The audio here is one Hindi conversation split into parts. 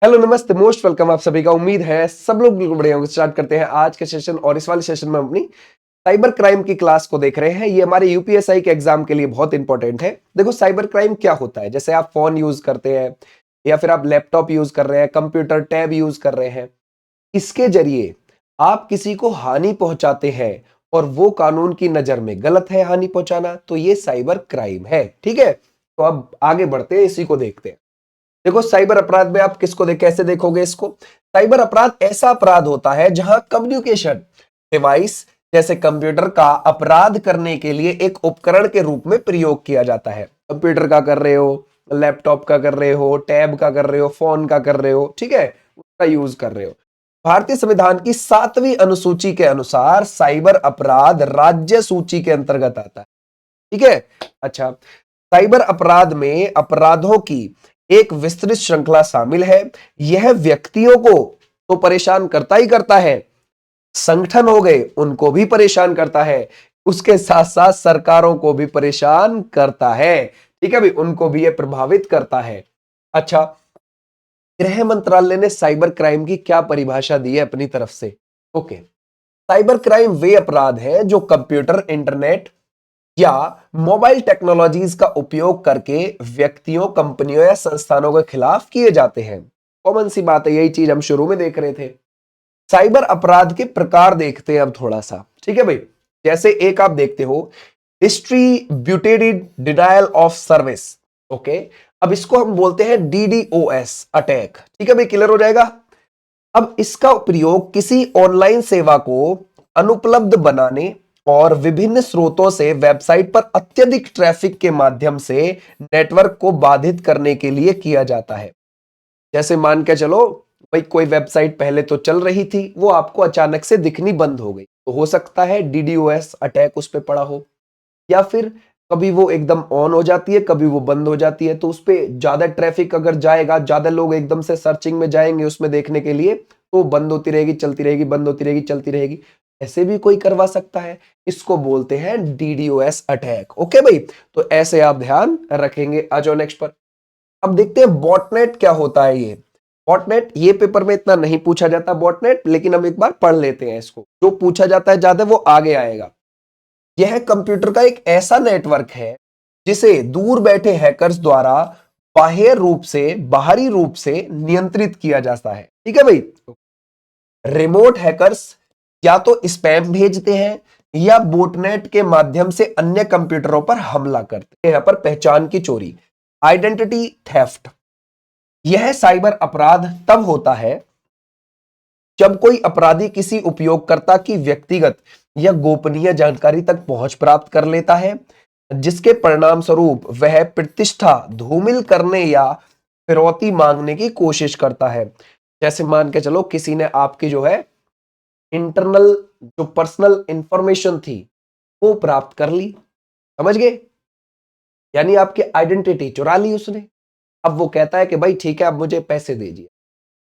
हेलो नमस्ते, मोस्ट वेलकम आप सभी का। उम्मीद है सब लोग बिल्कुल बढ़िया होंगे। स्टार्ट करते हैं आज के सेशन और इस वाले सेशन में अपनी साइबर क्राइम की क्लास को देख रहे हैं। ये हमारे यूपीएसआई के एग्जाम के लिए बहुत इंपॉर्टेंट है। देखो साइबर क्राइम क्या होता है, जैसे आप फोन यूज करते हैं या फिर आप लैपटॉप यूज कर रहे हैं, कंप्यूटर टैब यूज कर रहे हैं, इसके जरिए आप किसी को हानि पहुंचाते हैं और वो कानून की नजर में गलत है हानि पहुंचाना, तो ये साइबर क्राइम है। ठीक है, तो अब आगे बढ़ते हैं, इसी को देखते हैं। देखो साइबर अपराध में आप किसको कैसे देखोगे इसको। साइबर अपराध ऐसा अपराध होता है जहां कम्युनिकेशन डिवाइस जैसे कंप्यूटर का अपराध करने के लिए एक उपकरण के रूप में प्रयोग किया जाता है। कंप्यूटर का कर रहे हो, लैपटॉप का कर रहे हो, टैब का कर रहे हो, फोन का कर रहे हो, ठीक है, उसका यूज कर रहे हो। भारतीय संविधान की 7वीं अनुसूची के अनुसार साइबर अपराध राज्य सूची के अंतर्गत आता है। ठीक है, अच्छा, साइबर अपराध में अपराधों की एक विस्तृत श्रृंखला शामिल है। यह व्यक्तियों को तो परेशान करता ही करता है, संगठन हो गए उनको भी परेशान करता है, उसके साथ साथ सरकारों को भी परेशान करता है। ठीक है भाई, उनको भी यह प्रभावित करता है। अच्छा, गृह मंत्रालय ने साइबर क्राइम की क्या परिभाषा दी है अपनी तरफ से। ओके, साइबर क्राइम वे अपराध है जो कंप्यूटर, इंटरनेट या मोबाइल टेक्नोलॉजीज का उपयोग करके व्यक्तियों, कंपनियों या संस्थानों के खिलाफ किए जाते हैं। कॉमन सी बात है, यही चीज हम शुरू में देख रहे थे। साइबर अपराध के प्रकार देखते हैं अब थोड़ा सा। ठीक है भाई, जैसे एक आप देखते हो distributed denial of service. Okay, अब इसको हम बोलते हैं डीडीओएस अटैक। ठीक है भाई, क्लियर हो जाएगा। अब इसका प्रयोग किसी ऑनलाइन सेवा को अनुपलब्ध बनाने और विभिन्न स्रोतों से वेबसाइट पर अत्यधिक ट्रैफिक के माध्यम से नेटवर्क को बाधित करने के लिए किया जाता है। जैसे मान के चलो भाई, कोई वेबसाइट पहले तो चल रही थी, वो आपको अचानक से दिखनी बंद हो गई, तो हो सकता है डीडीओएस अटैक उस पर पड़ा हो। या फिर कभी वो एकदम ऑन हो जाती है, कभी वो बंद हो जाती है, तो उस पर ज्यादा ट्रैफिक अगर जाएगा, ज्यादा लोग एकदम से सर्चिंग में जाएंगे उसमें देखने के लिए, तो बंद होती रहेगी चलती रहेगी, बंद होती रहेगी चलती रहेगी। ऐसे भी कोई करवा सकता है, इसको बोलते हैं डीडीओएस अटैक। ओके भाई, तो ऐसे आप ध्यान रखेंगे। आ जाओ नेक्स्ट पर। अब देखते हैं बॉटनेट क्या होता है। ये बॉटनेट, ये पेपर में इतना नहीं पूछा जाता बॉटनेट, लेकिन हम एक बार पढ़ लेते हैं इसको। जो पूछा जाता है ज्यादा वो आगे आएगा। यह कंप्यूटर का एक ऐसा नेटवर्क है जिसे दूर बैठे हैकर्स द्वारा बाहरी रूप से नियंत्रित किया जाता है। ठीक है भाई, रिमोट हैकर्स या तो स्पैम भेजते हैं या बोटनेट के माध्यम से अन्य कंप्यूटरों पर हमला करते हैं। यहां पर पहचान की चोरी, आइडेंटिटी थेफ्ट, यह साइबर अपराध तब होता है जब कोई अपराधी किसी उपयोगकर्ता की व्यक्तिगत या गोपनीय जानकारी तक पहुंच प्राप्त कर लेता है, जिसके परिणाम स्वरूप वह प्रतिष्ठा धूमिल करने या फिरौती मांगने की कोशिश करता है। जैसे मान के चलो किसी ने आपकी जो है इंटरनल, जो पर्सनल इंफॉर्मेशन थी, वो प्राप्त कर ली, समझ गए, यानी आपकी आइडेंटिटी चुरा ली उसने। अब वो कहता है कि भाई ठीक है, अब मुझे पैसे दीजिए।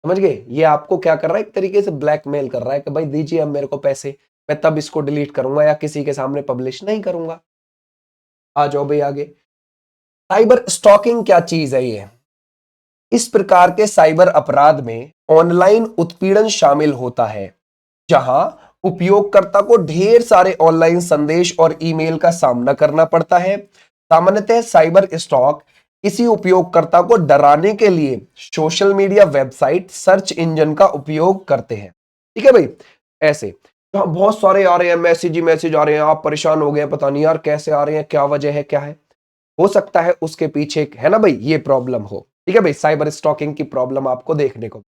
समझ गए, ये आपको क्या कर रहा है, एक तरीके से ब्लैकमेल कर रहा है कि भाई दीजिए अब मेरे को पैसे, मैं तब इसको डिलीट करूंगा या किसी के सामने पब्लिश नहीं करूंगा। आ जाओ भाई आगे। साइबर स्टॉकिंग क्या चीज है ये। इस प्रकार के साइबर अपराध में ऑनलाइन उत्पीड़न शामिल होता है, जहां उपयोगकर्ता को ढेर सारे ऑनलाइन संदेश और ईमेल का सामना करना पड़ता है। सामान्यतः साइबर स्टॉक किसी उपयोगकर्ता को डराने के लिए social media, website, search engine का उपयोग करते हैं। ठीक है भाई, ऐसे बहुत सारे आ रहे हैं, मैसेज ही मैसेज आ रहे हैं, आप परेशान हो गए, पता नहीं यार कैसे आ रहे हैं, क्या वजह है, क्या है। हो सकता है उसके पीछे है ना भाई ये प्रॉब्लम हो। ठीक है भाई, साइबर स्टॉकिंग की प्रॉब्लम आपको देखने को।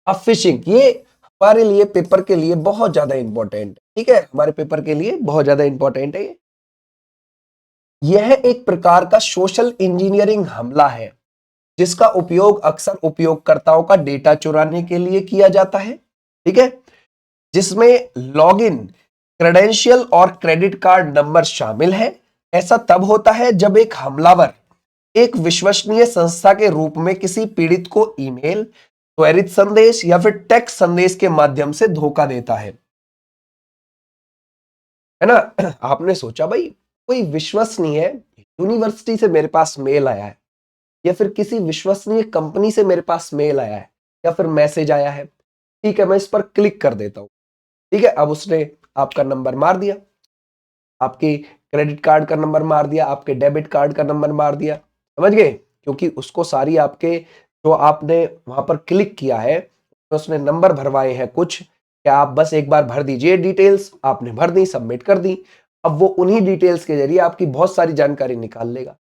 अब फिशिंग, ये हमारे लिए पेपर के लिए बहुत ज्यादा इंपॉर्टेंट है। ठीक है, हमारे पेपर के लिए बहुत ज्यादा इंपॉर्टेंट है ये। यह एक प्रकार का सोशल इंजीनियरिंग हमला है जिसका उपयोग अक्सर उपयोगकर्ताओं का डेटा चुराने के लिए किया जाता है। ठीक है, जिसमें लॉगिन, क्रेडेंशियल और क्रेडिट कार्ड नंबर शामिल है। ऐसा तब होता है जब एक हमलावर एक विश्वसनीय संस्था के रूप में किसी पीड़ित को ईमेल, त्वरित संदेश या फिर टेक्स्ट संदेश के माध्यम से धोखा देता है ना। आपने सोचा भाई कोई विश्वसनीय यूनिवर्सिटी से मेरे पास मेल आया है, या फिर किसी विश्वसनीय कंपनी से मेरे पास मेल आया है या फिर मैसेज आया है, ठीक है, मैं इस पर क्लिक कर देता हूं। ठीक है, अब उसने आपका नंबर मार दिया, आपकी क्रेडिट कार्ड का नंबर मार दिया, आपके डेबिट कार्ड का नंबर मार दिया, समझ गए? क्योंकि उसको सारी आपके जो आपने वहां पर क्लिक किया है तो उसने नंबर भरवाए हैं कुछ, क्या आप बस एक बार भर दीजिए डिटेल्स, आपने भर दी, सबमिट कर दी। अब वो उन्हीं डिटेल्स के जरिए आपकी बहुत सारी जानकारी निकाल लेगा।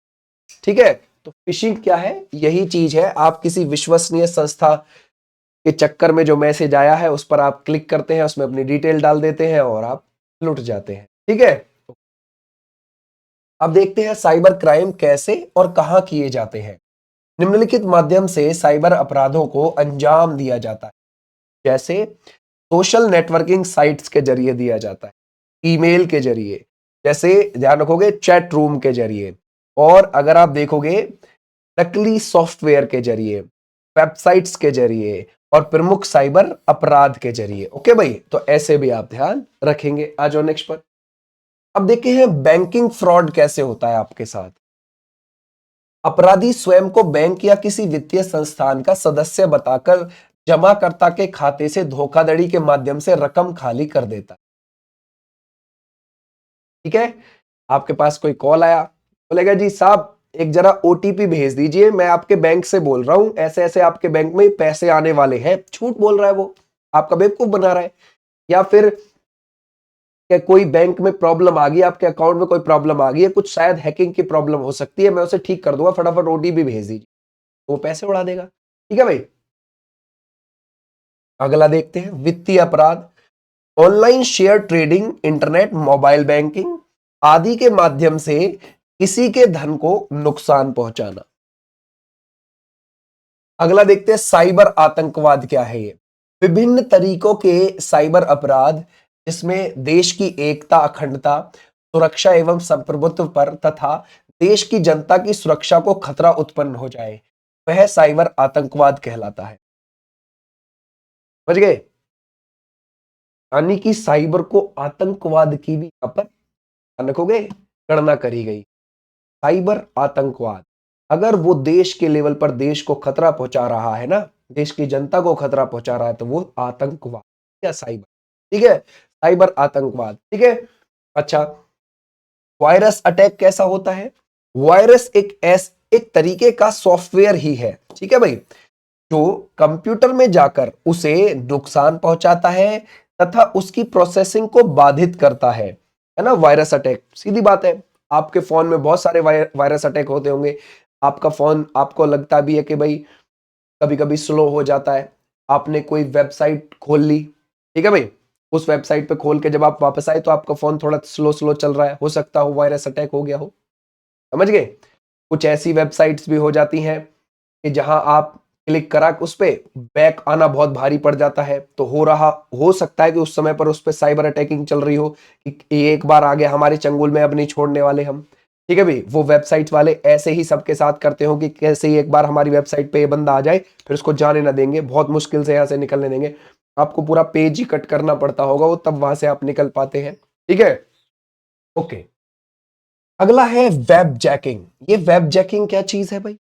ठीक है, तो फिशिंग क्या है? यही चीज है, आप किसी विश्वसनीय संस्था के चक्कर में जो मैसेज आया है उस पर आप क्लिक करते हैं, उसमें अपनी डिटेल डाल देते हैं और आप लुट जाते हैं। ठीक है, अब देखते हैं साइबर क्राइम कैसे और कहां किए जाते हैं। निम्नलिखित माध्यम से साइबर अपराधों को अंजाम दिया जाता है, जैसे सोशल नेटवर्किंग साइट्स के जरिए दिया जाता है, ईमेल के जरिए, जैसे ध्यान रखोगे चैट रूम के जरिए, और अगर आप देखोगे नकली सॉफ्टवेयर के जरिए, वेबसाइट्स के जरिए और प्रमुख साइबर अपराध के जरिए। ओके भाई, तो ऐसे भी आप ध्यान रखेंगे। आ जाओ नेक्स्ट पर। अब देखते हैं बैंकिंग फ्रॉड कैसे होता है आपके साथ। अपराधी स्वयं को बैंक या किसी वित्तीय संस्थान का सदस्य बताकर जमाकर्ता के खाते से धोखाधड़ी के माध्यम से रकम खाली कर देता है। ठीक है, आपके पास कोई कॉल आया, बोलेगा जी साहब एक जरा ओटीपी भेज दीजिए, मैं आपके बैंक से बोल रहा हूं, ऐसे ऐसे आपके बैंक में पैसे आने वाले हैं। झूठ बोल रहा है, वो आपका बेवकूफ बना रहा है। या फिर कि कोई बैंक में प्रॉब्लम आ गई, आपके अकाउंट में कोई प्रॉब्लम आ गई है, कुछ शायद हैकिंग की प्रॉब्लम हो सकती है, मैं उसे ठीक कर दूंगा, फटाफट ओटीपी भेज दीजिए, तो वो पैसे उड़ा देगा। ठीक है भाई, अगला देखते हैं वित्तीय अपराध। Online share trading, internet, mobile banking आदि के माध्यम से किसी के धन को नुकसान पहुंचाना। अगला देखते हैं साइबर आतंकवाद क्या है। ये विभिन्न तरीकों के साइबर अपराध जिसमें देश की एकता, अखंडता, सुरक्षा एवं संप्रभुत्व पर तथा देश की जनता की सुरक्षा को खतरा उत्पन्न हो जाए, वह साइबर आतंकवाद कहलाता है। समझ गए? यानी कि साइबर को आतंकवाद की भी यहां पर ध्यान रखोगे गणना करी गई। साइबर आतंकवाद, अगर वो देश के लेवल पर देश को खतरा पहुंचा रहा है ना, देश की जनता को खतरा पहुंचा रहा है, तो वो आतंकवाद या साइबर। ठीक है, साइबर आतंकवाद। ठीक है, अच्छा, वायरस अटैक कैसा होता है? वायरस एक तरीके का सॉफ्टवेयर ही है, ठीक है भाई, जो कंप्यूटर में जाकर उसे नुकसान पहुंचाता है तथा उसकी प्रोसेसिंग को बाधित करता है ना। वायरस अटैक सीधी बात है, आपके फोन में बहुत सारे वायरस अटैक होते होंगे। आपका फोन आपको लगता भी है कि भाई कभी कभी स्लो हो जाता है, आपने कोई वेबसाइट खोल ली, ठीक है भाई, उस वेबसाइट पे खोल के जब आप वापस आए तो आपका फोन थोड़ा स्लो स्लो चल रहा है, हो सकता हो वायरस अटैक हो गया हो। समझ गए? कुछ ऐसी वेबसाइट्स भी हो जाती हैं कि जहां आप क्लिक करा उस पे बैक आना बहुत भारी पड़ जाता है, तो हो सकता है कि उस समय पर उस पे साइबर अटैकिंग चल रही हो कि ये एक बार आ गया हमारे चंगुल में, अब नहीं छोड़ने वाले हम। ठीक है भाई, वो वेबसाइट वाले ऐसे ही सबके साथ करते हो कि कैसे ही एक बार हमारी वेबसाइट पे ये बंदा आ जाए फिर उसको जाने ना देंगे, बहुत मुश्किल से यहाँ से निकलने देंगे, आपको पूरा पेज ही कट करना पड़ता होगा वो, तब वहां से आप निकल पाते हैं। ठीक है, ओके। अगला है वेब जैकिंग। ये वेब जैकिंग क्या चीज है भाई?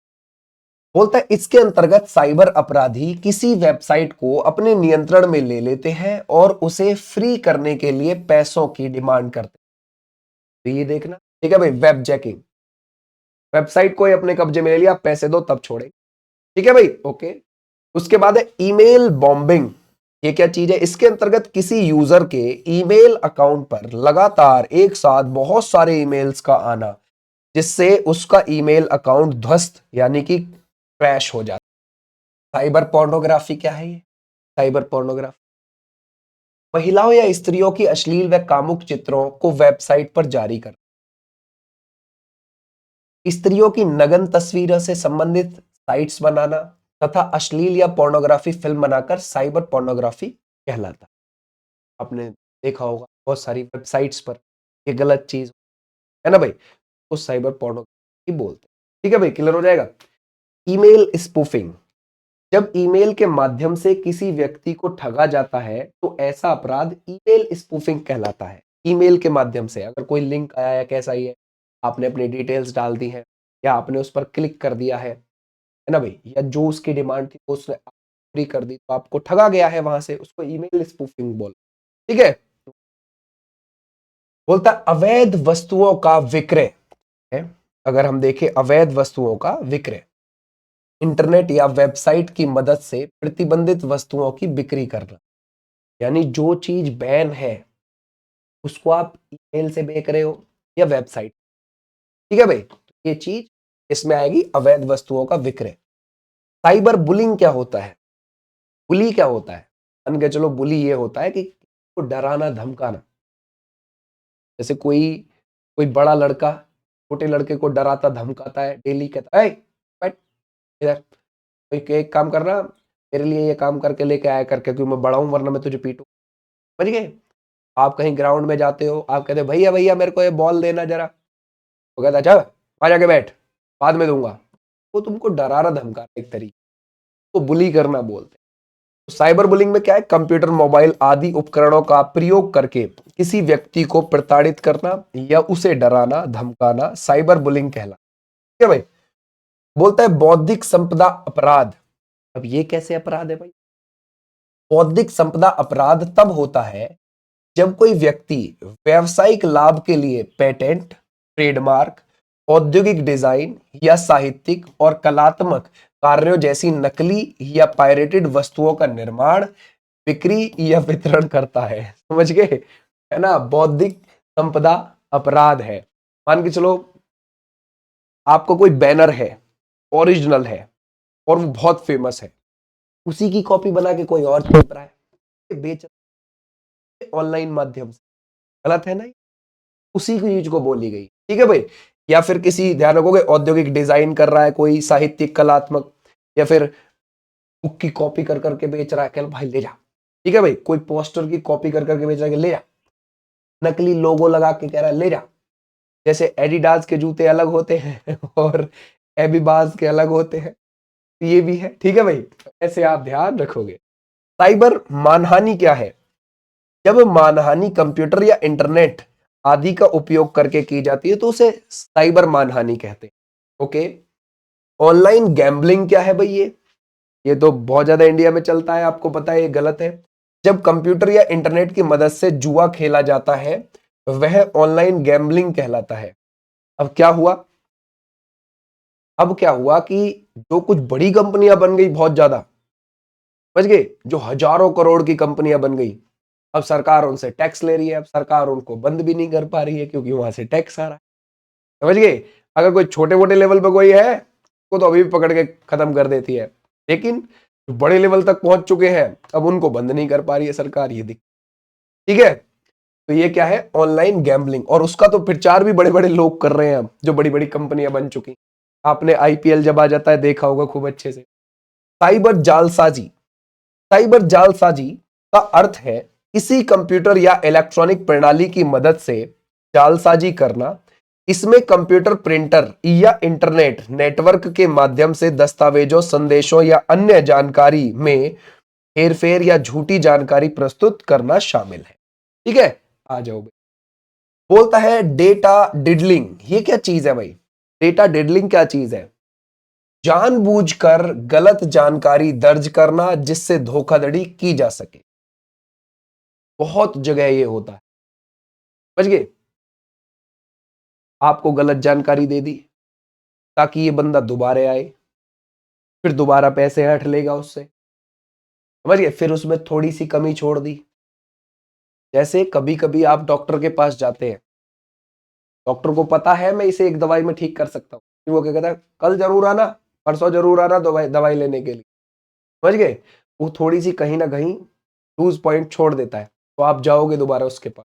बोलता है इसके अंतर्गत साइबर अपराधी किसी वेबसाइट को अपने नियंत्रण में ले लेते हैं और उसे फ्री करने के लिए पैसों की डिमांड करते हैं। तो ये देखना, ठीक है भाई, वेब जैकिंग, वेबसाइट को अपने कब्जे में ले लिया, पैसे दो तब छोड़े। ठीक है भाई, ओके। उसके बाद है ईमेल बॉम्बिंग। ये क्या चीज है? इसके अंतर्गत किसी यूजर के ईमेल अकाउंट पर लगातार एक साथ बहुत सारे ईमेल्स का आना, जिससे उसका ईमेल अकाउंट ध्वस्त यानी कि क्रैश हो जाता है। साइबर पोर्नोग्राफी क्या है ये? साइबर पोर्नोग्राफी महिलाओं या स्त्रियों की अश्लील व कामुक चित्रों को वेबसाइट पर जारी कर, स्त्रियों की नग्न तस्वीरों से संबंधित साइट्स बनाना तथा अश्लील या पोर्नोग्राफी फिल्म बनाकर साइबर पोर्नोग्राफी कहलाता है। आपने देखा होगा बहुत सारी वेबसाइट्स पर ये गलत चीज है ना भाई, उस साइबर पोर्नोग्राफी बोलते हैं। ठीक है भाई, क्लियर हो जाएगा। ईमेल स्पूफिंग, जब ईमेल के माध्यम से किसी व्यक्ति को ठगा जाता है तो ऐसा अपराध ईमेल स्पूफिंग कहलाता है। ईमेल के माध्यम से अगर कोई लिंक आया है, कैसा ही है, आपने अपनी डिटेल्स डाल दी है या आपने उस पर क्लिक कर दिया है, है ना भाई, या जो उसकी डिमांड थी वो उसने पूरी कर दी, तो आपको ठगा गया है वहां से, उसको ईमेल स्पूफिंग बोल। ठीक है, बोलता अवैध वस्तुओं का विक्रय है। अगर हम देखें अवैध वस्तुओं का विक्रय, इंटरनेट या वेबसाइट की मदद से प्रतिबंधित वस्तुओं की बिक्री करना, यानी जो चीज बैन है उसको आप ईमेल से बेच रहे हो या वेबसाइट। ठीक है भाई, तो ये चीज इसमें आएगी अवैध वस्तुओं का विक्रय। साइबर बुलिंग क्या होता है? बुली क्या होता है? मान के चलो, बुली ये होता है कि को डराना धमकाना। जैसे कोई कोई बड़ा लड़का छोटे लड़के को डराता धमकाता है, डेली कहता है बैठ इधर, तो एक काम करना, मेरे लिए ये काम करके लेके आया करके, क्योंकि मैं बड़ा हूं वरना मैं तुझे पीटू। समझ गए? आप कहीं ग्राउंड में जाते हो, आप कहते भैया भैया मेरे को ये बॉल देना जरा, वो कहता अच्छा आ जाके बैठ, बाद में दूंगा। वो तुमको डराना धमकाना एक तरीके, तो बुली करना बोलते हैं। तो साइबर बुलिंग में क्या है? कंप्यूटर, मोबाइल आदि उपकरणों का प्रयोग करके किसी व्यक्ति को प्रताड़ित करना या उसे डराना धमकाना साइबर बुलिंग कहलाता है। ठीक है भाई, बोलता है बौद्धिक संपदा अपराध। अब ये कैसे अपराध है भाई? बौद्धिक संपदा अपराध तब होता है जब कोई व्यक्ति व्यावसायिक लाभ के लिए पेटेंट, ट्रेडमार्क, औद्योगिक डिजाइन या साहित्यिक और कलात्मक कार्यों जैसी नकली या पायरेटेड वस्तुओं का निर्माण, बिक्री या वितरण करता है। समझ गए? है ना, बौद्धिक संपदा अपराध है। मान के चलो आपको कोई बैनर है, ओरिजिनल है और वो बहुत फेमस है, उसी की कॉपी बना के कोई और छाप रहा है, बेच ऑनलाइन माध्यम से, गलत है ना? उसी की चीज को बोली गई। ठीक है भाई, या फिर किसी, ध्यान रखोगे, औद्योगिक डिजाइन कर रहा है कोई, साहित्यिक कलात्मक, या फिर बुक की कॉपी कर करके बेच रहा है, कल भाई ले जा। ठीक है भाई, कोई पोस्टर की कॉपी कर करके बेच रहा है, ले जा। नकली लोगो लगा के कह रहा है ले जा। जैसे एडिडास के जूते अलग होते हैं और एबिबास के अलग होते हैं, ये भी है। ठीक है भाई, ऐसे आप ध्यान रखोगे। साइबर मानहानि क्या है? जब मानहानि कंप्यूटर या इंटरनेट आदि का उपयोग करके की जाती है तो उसे साइबर मानहानि कहते हैं। ओके, ऑनलाइन गैम्बलिंग क्या है भाई? ये तो बहुत ज्यादा इंडिया में चलता है, आपको पता है ये गलत है। जब कंप्यूटर या इंटरनेट की मदद से जुआ खेला जाता है वह ऑनलाइन गैम्बलिंग कहलाता है। अब क्या हुआ? अब क्या हुआ कि जो कुछ बड़ी कंपनियां बन गई, बहुत ज्यादा, समझ गए, जो हजारों करोड़ की कंपनियां बन गई, अब सरकार उनसे टैक्स ले रही है। अब सरकार उनको बंद भी नहीं कर पा रही है क्योंकि वहां से टैक्स आ रहा है। समझ गए? अगर कोई छोटे मोटे लेवल पे कोई है वो तो अभी भी पकड़ के खत्म कर देती है, लेकिन जो बड़े लेवल तक पहुंच चुके हैं अब उनको बंद नहीं कर पा रही है सरकार, ये दिख। ठीक है, तो ये क्या है? Online gambling. और उसका तो प्रचार भी बड़े बड़े लोग कर रहे हैं अब, जो बड़ी बड़ी कंपनियां बन चुकी। आपने आईपीएल जब आ जाता है देखा होगा खूब अच्छे से। साइबर जालसाजी। साइबर जालसाजी का अर्थ है किसी कंप्यूटर या इलेक्ट्रॉनिक प्रणाली की मदद से जालसाजी करना। इसमें कंप्यूटर, प्रिंटर या इंटरनेट नेटवर्क के माध्यम से दस्तावेजों, संदेशों या अन्य जानकारी में हेरफेर या झूठी जानकारी प्रस्तुत करना शामिल है। ठीक है, आ जाओ भाई। बोलता है डेटा डिडलिंग, ये क्या चीज है भाई? डेटा डिडलिंग क्या चीज है? जानबूझकर गलत जानकारी दर्ज करना जिससे धोखाधड़ी की जा सके। बहुत जगह ये होता है, समझ गए? आपको गलत जानकारी दे दी ताकि ये बंदा दोबारा आए, फिर दोबारा पैसे हट लेगा उससे। समझ गए? फिर उसमें थोड़ी सी कमी छोड़ दी। जैसे कभी कभी आप डॉक्टर के पास जाते हैं, डॉक्टर को पता है मैं इसे एक दवाई में ठीक कर सकता हूँ, फिर वो क्या कहता है, कल जरूर आना, परसों जरूर आना दवाई दवाई लेने के लिए। समझ गए? वो थोड़ी सी कहीं ना कहीं लूज पॉइंट छोड़ देता है, तो आप जाओगे दोबारा उसके पास।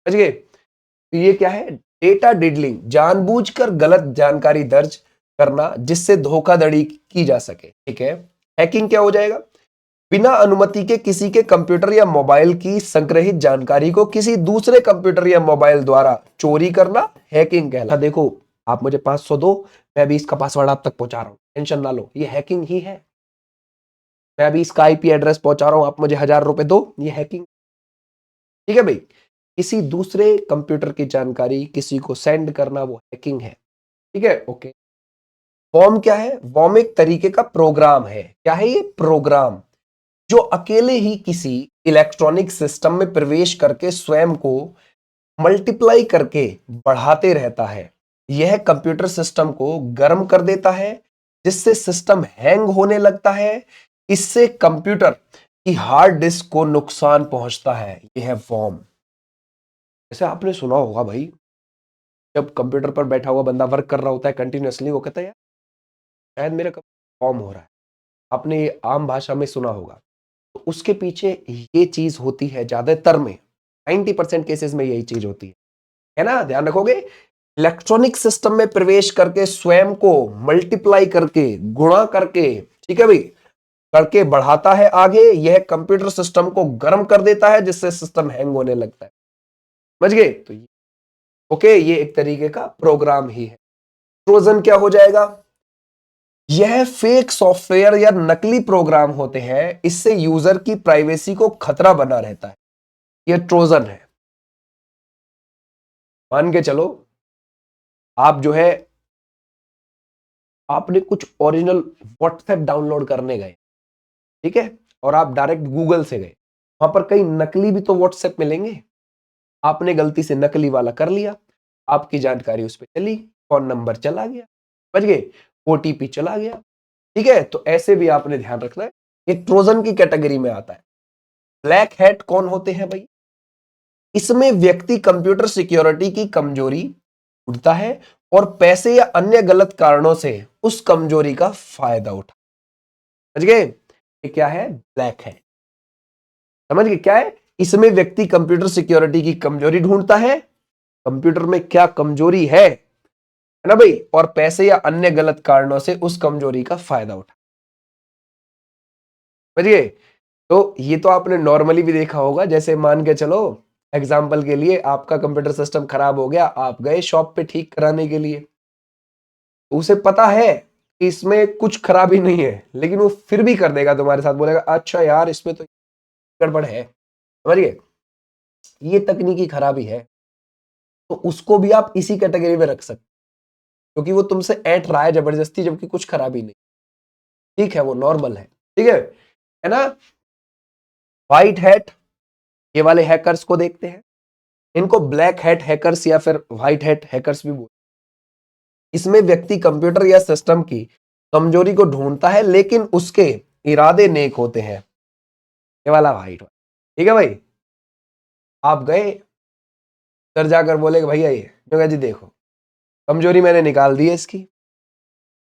समझ गए? तो ये क्या है? डेटा डिडलिंग, जानबूझकर गलत जानकारी दर्ज करना जिससे धोखाधड़ी की जा सके। ठीक है, हैकिंग क्या हो जाएगा? बिना अनुमति के किसी के कंप्यूटर या मोबाइल की संग्रहित जानकारी को किसी दूसरे कंप्यूटर या मोबाइल द्वारा चोरी करना हैकिंग कहलाता है। देखो, आप मुझे 500 दो, मैं अभी इसका पासवर्ड आप तक पहुंचा रहा हूं, टेंशन ना लो, ये हैकिंग ही है। मैं अभी इसका आईपी एड्रेस पहुंचा रहा हूं, आप मुझे 1000 रुपए दो, ये हैकिंग। ठीक है भाई, किसी दूसरे कंप्यूटर की जानकारी किसी को सेंड करना वो हैकिंग है। ठीक है, ओके। वॉर्म क्या है? वॉर्म एक तरीके का प्रोग्राम है। क्या है ये? प्रोग्राम, जो अकेले ही किसी इलेक्ट्रॉनिक सिस्टम में प्रवेश करके स्वयं को मल्टीप्लाई करके बढ़ाते रहता है। यह कंप्यूटर सिस्टम को गर्म कर देता है, जिससे सिस्टम हैंग होने लगता है। इससे कंप्यूटर की हार्ड डिस्क को नुकसान पहुंचता है। यह है वॉर्म। जैसे आपने सुना होगा भाई, जब कंप्यूटर पर बैठा हुआ बंदा वर्क कर रहा होता है कंटिन्यूअसली, वो कहता है यार शायद मेरा वॉर्म हो रहा है। आपने ये आम भाषा में सुना होगा। तो उसके पीछे ये चीज होती है, ज्यादातर में 90% केसेस में यही चीज होती है ना? ध्यान रखोगे। इलेक्ट्रॉनिक सिस्टम में प्रवेश करके स्वयं को मल्टीप्लाई करके, गुणा करके, ठीक है भाई, करके बढ़ाता है आगे। यह कंप्यूटर सिस्टम को गर्म कर देता है, जिससे सिस्टम हैंग होने लगता है। समझ गए? तो ओके, ये एक तरीके का प्रोग्राम ही है। ट्रोजन क्या हो जाएगा? यह फेक सॉफ्टवेयर या नकली प्रोग्राम होते हैं। इससे यूजर की प्राइवेसी को खतरा बना रहता है। यह ट्रोजन है। मान के चलो, आप जो है, आपने कुछ ओरिजिनल व्हाट्सएप डाउनलोड करने गए, ठीक है, और आप डायरेक्ट गूगल से गए। वहां पर कई नकली भी तो व्हाट्सएप मिलेंगे। आपने गलती से नकली वाला कर लिया, आपकी जानकारी उस पर चली, फोन नंबर चला गया, समझ गए, ओटीपी चला गया। ठीक है, तो ऐसे भी आपने ध्यान रखना है। ये ट्रोजन की कैटेगरी में आता है। ब्लैक हैट कौन होते हैं भाई? इसमें व्यक्ति कंप्यूटर सिक्योरिटी की कमजोरी ढूंढता है और पैसे या अन्य गलत कारणों से उस कमजोरी का फायदा उठा। समझ गए? ये क्या है? Black hat. समझ गए क्या है? इसमें व्यक्ति कंप्यूटर सिक्योरिटी की कमजोरी ढूंढता है, कंप्यूटर में क्या कमजोरी है ना भाई, और पैसे या अन्य गलत कारणों से उस कमजोरी का फायदा उठा। समझ गए? तो ये तो आपने नॉर्मली भी देखा होगा। जैसे मान के चलो, एग्जाम्पल के लिए, आपका कंप्यूटर सिस्टम खराब हो गया, आप गए शॉप पे ठीक कराने के लिए, उसे पता है कि इसमें कुछ खराबी नहीं है, लेकिन वो फिर भी कर देगा तुम्हारे साथ, बोलेगा अच्छा यार इसमें तो गड़बड़ है। समझ गए? ये तकनीकी खराबी है। तो उसको भी आप इसी कैटेगरी में रख सकते, क्योंकि वो तुमसे ऐंठ रहा है जबरदस्ती, जबकि कुछ खराबी नहीं। ठीक है, वो नॉर्मल है। ठीक है ना? व्हाइट हैट, ये वाले हैकर्स को देखते हैं। इनको ब्लैक हैट हैकर्स या फिर व्हाइट हैट हैकर्स भी बोलते हैं। इसमें व्यक्ति कंप्यूटर या सिस्टम की कमजोरी को ढूंढता है, लेकिन उसके इरादे नेक होते हैं। ये वाला व्हाइट। ठीक है भाई, आप गए सर, जाकर बोले कि भैया ये, मैं कहा जी देखो कमजोरी मैंने निकाल दी है इसकी,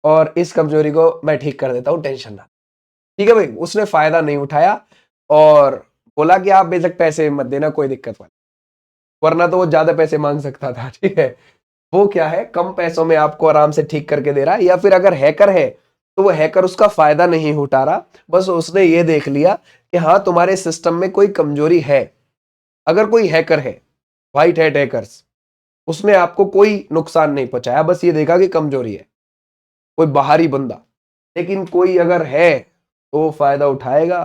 और इस कमजोरी को मैं ठीक कर देता हूं, टेंशन ना। ठीक है भाई, उसने फायदा नहीं उठाया और बोला कि आप बेशक पैसे मत देना, कोई दिक्कत वाली, वरना तो वो ज्यादा पैसे मांग सकता था। ठीक है, वो क्या है, कम पैसों में आपको आराम से ठीक करके दे रहा है। या फिर अगर हैकर है तो वो हैकर उसका फायदा नहीं उठा रहा, बस उसने ये देख लिया कि हाँ तुम्हारे सिस्टम में कोई कमजोरी है। अगर कोई हैकर है, व्हाइट हैट हैकर्स, उसने आपको कोई नुकसान नहीं पहुंचाया, बस ये देखा कि कमजोरी है, कोई बाहरी बंदा। लेकिन कोई अगर है तो वो फायदा उठाएगा,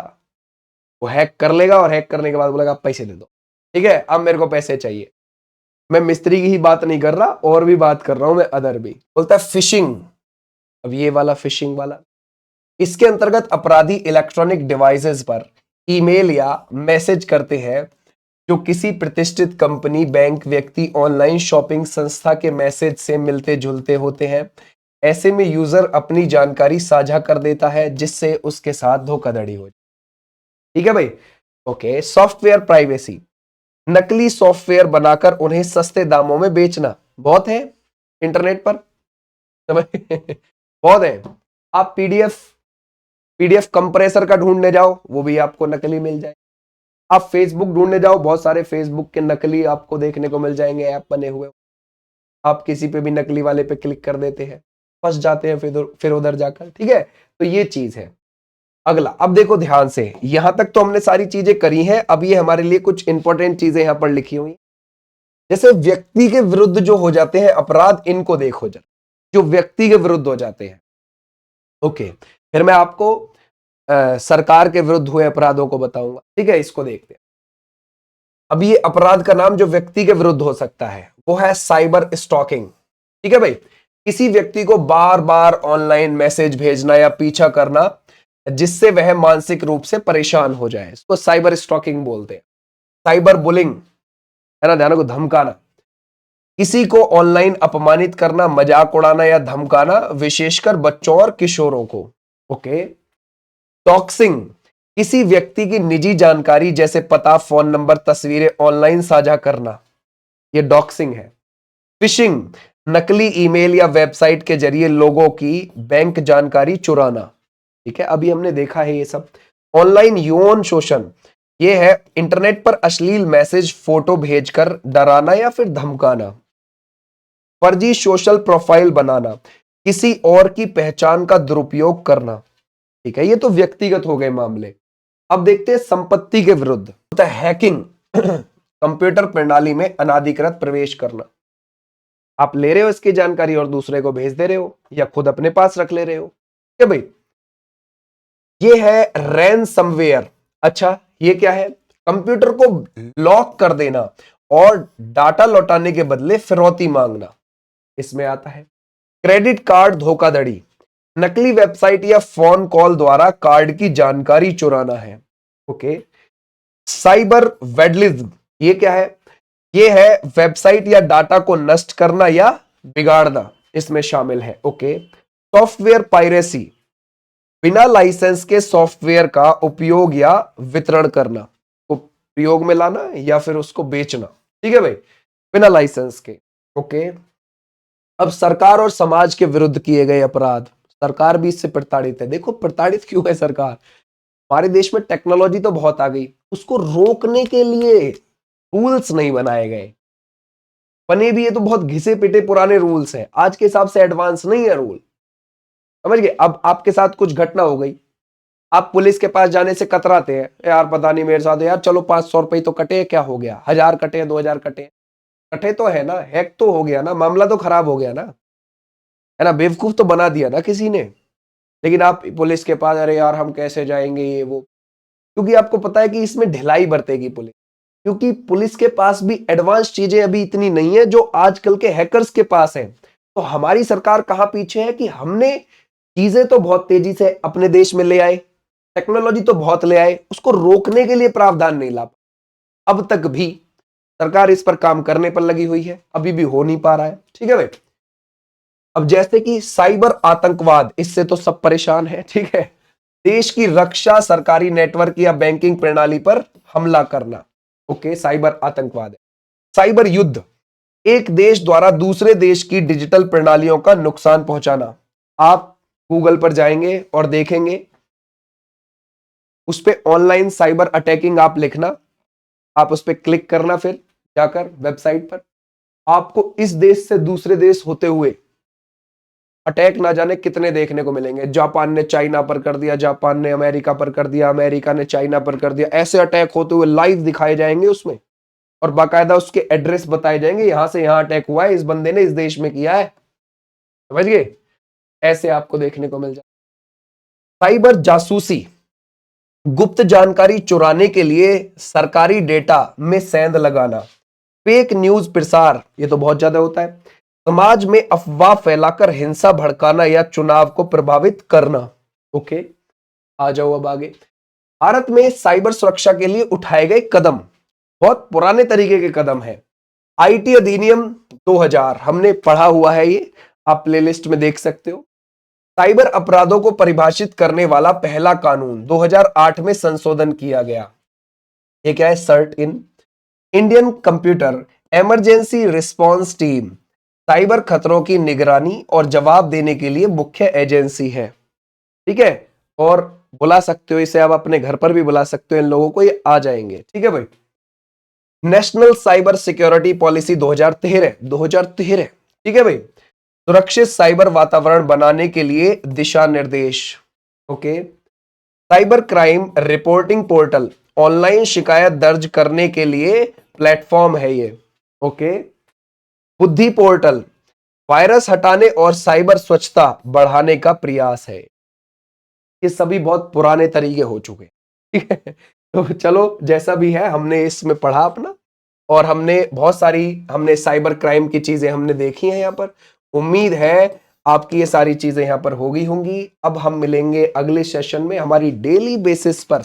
वो हैक कर लेगा और हैक करने के बाद बोलेगा पैसे दे दो। ठीक है, अब मेरे को पैसे चाहिए। मैं मिस्त्री की ही बात नहीं कर रहा, और भी बात कर रहा हूं मैं, अदर भी। बोलता है फिशिंग। अब ये वाला फिशिंग वाला, इसके अंतर्गत अपराधी इलेक्ट्रॉनिक डिवाइसेस पर ईमेल या मैसेज करते हैं जो किसी प्रतिष्ठित कंपनी, बैंक, व्यक्ति, ऑनलाइन शॉपिंग संस्था के मैसेज से मिलते जुलते होते हैं। ऐसे में यूजर अपनी जानकारी साझा कर देता है, जिससे उसके साथ धोखाधड़ी हो जाए। ठीक है भाई? ओके, सॉफ्टवेयर प्राइवेसी, नकली सॉफ्टवेयर बनाकर उन्हें सस्ते दामों में बेचना बहुत है इंटरनेट पर। समझ बहुत है। आप पीडीएफ पीडीएफ कंप्रेसर का ढूंढने जाओ, वो भी आपको नकली मिल जाए। आप फेसबुक ढूंढने जाओ, बहुत सारे फेसबुक के नकली आपको देखने को मिल जाएंगे, ऐप बने हुए। आप किसी पे भी नकली वाले पे क्लिक कर देते हैं, फंस जाते हैं फिर उधर जाकर। ठीक है, तो ये चीज है। अगला, अब देखो ध्यान से, यहां तक तो हमने सारी चीजें करी हैं। अब ये हमारे लिए कुछ इंपॉर्टेंट चीजें यहां पर लिखी हुई, जैसे व्यक्ति के विरुद्ध जो हो जाते हैं अपराध, इनको देखो जरा, जो व्यक्ति के विरुद्ध हो जाते हैं। ओके, फिर मैं आपको सरकार के विरुद्ध हुए अपराधों को बताऊंगा। ठीक है, इसको देखते हैं। अब ये अपराध का नाम जो व्यक्ति के विरुद्ध हो सकता है वो है साइबर स्टॉकिंग। ठीक है भाई, किसी व्यक्ति को बार बार ऑनलाइन मैसेज भेजना या पीछा करना जिससे वह मानसिक रूप से परेशान हो जाए, इसको साइबर स्टॉकिंग बोलते हैं। साइबर बुलिंग है ना, ध्यान को धमकाना, किसी को ऑनलाइन अपमानित करना, मजाक उड़ाना या धमकाना, विशेषकर बच्चों और किशोरों को। ओके। डॉक्सिंग, किसी व्यक्ति की निजी जानकारी जैसे पता, फोन नंबर, तस्वीरें ऑनलाइन साझा करना, यह डॉक्सिंग है। फिशिंग, नकली ईमेल या वेबसाइट के जरिए लोगों की बैंक जानकारी चुराना। ठीक है, अभी हमने देखा है ये सब। ऑनलाइन यौन शोषण, ये है इंटरनेट पर अश्लील मैसेज, फोटो भेजकर डराना या फिर धमकाना। फर्जी सोशल प्रोफाइल बनाना, किसी और की पहचान का दुरुपयोग करना। ठीक है, ये तो व्यक्तिगत हो गए मामले। अब देखते हैं संपत्ति के विरुद्ध। होता है हैकिंग, कंप्यूटर प्रणाली में अनाधिकृत प्रवेश करना। आप ले रहे हो इसकी जानकारी और दूसरे को भेज दे रहे हो या खुद अपने पास रख ले रहे हो। क्या भाई, ये है रैनसमवेयर। अच्छा, ये क्या है? कंप्यूटर को लॉक कर देना और डाटा लौटाने के बदले फिरौती मांगना, इसमें आता है। क्रेडिट कार्ड धोखाधड़ी, नकली वेबसाइट या फोन कॉल द्वारा कार्ड की जानकारी चुराना है। ओके। साइबर वैंडलिज्म, ये क्या है? ये है वेबसाइट या डाटा को नष्ट करना या बिगाड़ना, इसमें शामिल है। ओके। सॉफ्टवेयर पायरेसी, बिना लाइसेंस के सॉफ्टवेयर का उपयोग या वितरण करना, को प्रयोग में लाना या फिर उसको बेचना। ठीक है भाई, बिना लाइसेंस के। ओके। अब सरकार और समाज के विरुद्ध किए गए अपराध, सरकार भी इससे प्रताड़ित है। देखो प्रताड़ित क्यों है सरकार? हमारे देश में टेक्नोलॉजी तो बहुत आ गई, उसको रोकने के लिए रूल्स नहीं बनाए गए। बने भी ये तो बहुत घिसे पिटे पुराने रूल्स हैं, आज के हिसाब से एडवांस नहीं है रूल। समझ गए? अब आपके साथ कुछ घटना हो गई, आप पुलिस के पास जाने से कतराते हैं, यार पता नहीं मेरे साथ, यार चलो 500 रुपए तो कटे, क्या हो गया, 1000 कटे, 2000 कटे, कटे तो है ना, हैक तो हो गया ना, मामला तो खराब हो गया ना, है ना, बेवकूफ तो बना दिया ना किसी ने। लेकिन आप पुलिस के पास, अरे यार हम कैसे जाएंगे ये वो, क्योंकि आपको पता है कि इसमें ढिलाई बरतेगी पुलिस, क्योंकि पुलिस के पास भी एडवांस चीजें अभी इतनी नहीं है जो आजकल के हैकर्स के पास है। तो हमारी सरकार कहां पीछे है कि हमने चीजें तो बहुत तेजी से अपने देश में ले आए, टेक्नोलॉजी तो बहुत ले आए, उसको रोकने के लिए प्रावधान नहीं ला। अब तक भी सरकार इस पर काम करने पर लगी हुई है, अभी भी हो नहीं पा रहा है। ठीक है भाई। अब जैसे कि साइबर आतंकवाद, इससे तो सब परेशान है। ठीक है, देश की रक्षा, सरकारी नेटवर्क या बैंकिंग प्रणाली पर हमला करना। ओके, साइबर आतंकवाद है। साइबर युद्ध, एक देश द्वारा दूसरे देश की डिजिटल प्रणालियों का नुकसान पहुंचाना। आप गूगल पर जाएंगे और देखेंगे, उस पे ऑनलाइन साइबर अटैकिंग आप लिखना, आप उस पर क्लिक करना, फिर जाकर वेबसाइट पर आपको इस देश से दूसरे देश होते हुए अटैक ना जाने कितने देखने को मिलेंगे। जापान ने चाइना पर कर दिया, जापान ने अमेरिका पर कर दिया, अमेरिका ने चाइना पर कर दिया, ऐसे अटैक होते हुए लाइव दिखाए जाएंगे उसमें, और बाकायदा उसके एड्रेस बताए जाएंगे, यहां से यहां अटैक हुआ है, इस बंदे ने इस देश में किया है। समझ गए? ऐसे आपको देखने को मिल जाए। साइबर जासूसी, गुप्त जानकारी चुराने के लिए सरकारी डेटा में सेंध लगाना। फेक न्यूज प्रसार, ये तो बहुत ज्यादा होता है, समाज में अफवाह फैलाकर हिंसा भड़काना या चुनाव को प्रभावित करना। ओके, आ जाओ अब आगे। भारत में साइबर सुरक्षा के लिए उठाए गए कदम बहुत पुराने तरीके के कदम है। आईटी अधिनियम 2000 हमने पढ़ा हुआ है, ये आप प्लेलिस्ट में देख सकते हो। साइबर अपराधों को परिभाषित करने वाला पहला कानून 2008 में संशोधन किया गया। ये क्या है? CERT in Indian computer emergency response team cyber खतरों की निगरानी और जवाब देने के लिए मुख्य एजेंसी है। ठीक है, और बुला सकते हो इसे, आप अपने घर पर भी बुला सकते हो इन लोगों को, ये आ जाएंगे। ठीक है भाई। National cyber security policy 2013। ठीक है भाई। सुरक्षित साइबर वातावरण बनाने के लिए दिशा निर्देश। Okay. Cyber crime reporting portal, online शिकायत दर्ज करने के लिए प्लेटफॉर्म है ये। ओके। बुद्धि पोर्टल, वायरस हटाने और साइबर स्वच्छता बढ़ाने का प्रयास है। ये सभी बहुत पुराने तरीके हो चुके। ठीक है, तो चलो जैसा भी है, हमने इसमें पढ़ा अपना, और हमने बहुत सारी हमने साइबर क्राइम की चीजें हमने देखी हैं यहाँ पर, उम्मीद है आपकी ये सारी चीजें यहाँ पर हो गई होंगी। अब हम मिलेंगे अगले सेशन में हमारी डेली बेसिस पर।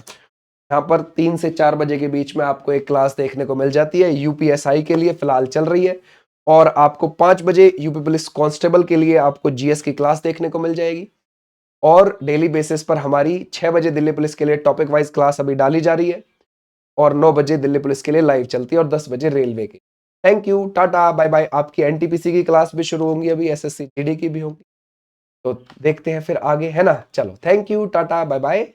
यहाँ पर 3 से 4 बजे के बीच में आपको एक क्लास देखने को मिल जाती है, यूपीएसआई के लिए फिलहाल चल रही है। और आपको 5 बजे यूपी पुलिस कांस्टेबल के लिए आपको जीएस की क्लास देखने को मिल जाएगी। और डेली बेसिस पर हमारी 6 बजे दिल्ली पुलिस के लिए टॉपिक वाइज क्लास अभी डाली जा रही है, और 9 बजे दिल्ली पुलिस के लिए लाइव चलती है, और 10 बजे रेलवे की। Thank you, tata, bye bye. आपकी एनटीपीसी की क्लास भी शुरू होंगी, अभी एसएससी जीडी की भी होगी, तो देखते हैं फिर आगे, है ना। चलो, thank you, tata, bye bye.